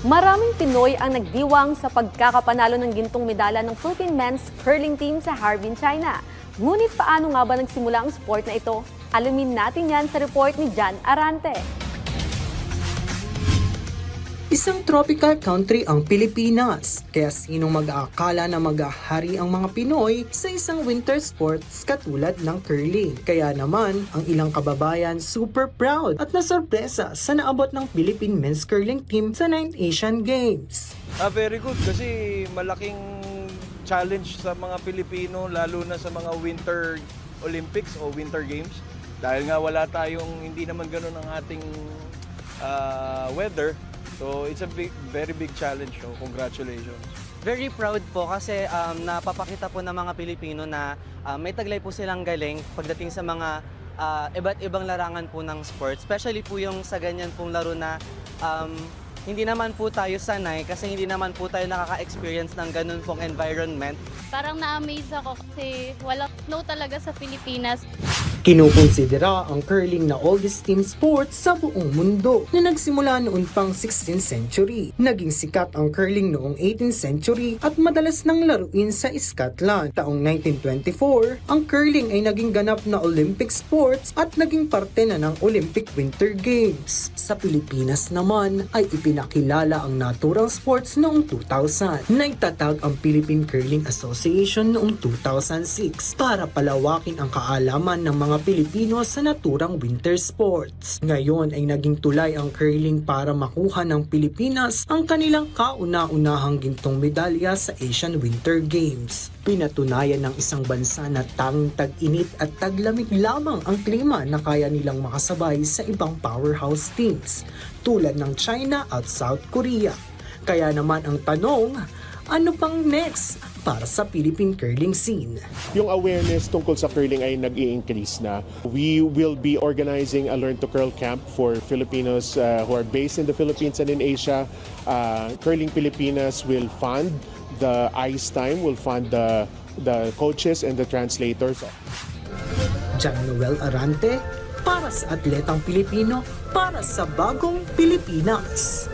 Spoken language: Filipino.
Maraming Pinoy ang nagdiwang sa pagkakapanalo ng gintong medalya ng Philippine Men's Curling Team sa Harbin, China. Ngunit paano nga ba nagsimula ang sport na ito? Alamin natin yan sa report ni Jan Arante. Isang tropical country ang Pilipinas, kaya sinong mag-aakala na mag-ahari ang mga Pinoy sa isang winter sports katulad ng curling. Kaya naman, ang ilang kababayan super proud at nasorpresa sa naabot ng Philippine Men's Curling Team sa 9th Asian Games. Very good kasi malaking challenge sa mga Pilipino lalo na sa mga Winter Olympics o Winter Games. Dahil nga wala tayong, hindi naman ganun ang ating weather. So it's a very big challenge. So congratulations. Very proud po kasi napapakita po ng mga Pilipino na may taglay po silang galing pagdating sa mga iba't ibang larangan po ng sports. Especially po yung sa ganyan pong laro na hindi naman po tayo sanay kasi hindi naman po tayo nakaka-experience ng ganun pong environment. Parang na-amaze ako kasi walang snow talaga sa Pilipinas. Kinukonsidera ang curling na oldest team sport sa buong mundo na nagsimula noon pang 16th century. Naging sikat ang curling noong 18th century at madalas nang laruin sa Scotland. Taong 1924, ang curling ay naging ganap na Olympic sports at naging parte na ng Olympic Winter Games. Sa Pilipinas naman ay ipinakilala ang naturang sports noong 2000. Nagtatag ang Philippine Curling Association noong 2006 para palawakin ang kaalaman ng mga Pilipino sa naturang winter sports. Ngayon ay naging tulay ang curling para makuha ng Pilipinas ang kanilang kauna-unahang gintong medalya sa Asian Winter Games. Pinatunayan ng isang bansa na tanging tag-init at taglamig lamang ang klima na kaya nilang makasabay sa ibang powerhouse teams tulad ng China at South Korea. Kaya naman ang tanong, ano pang next para sa Philippine curling scene? Yung awareness tungkol sa curling ay nag-i-increase na. We will be organizing a Learn to Curl camp for Filipinos who are based in the Philippines and in Asia. Curling Pilipinas will fund the ice time, will fund the coaches and the translators. Jan Noel Arante para sa Atletang Pilipino para sa Bagong Pilipinas.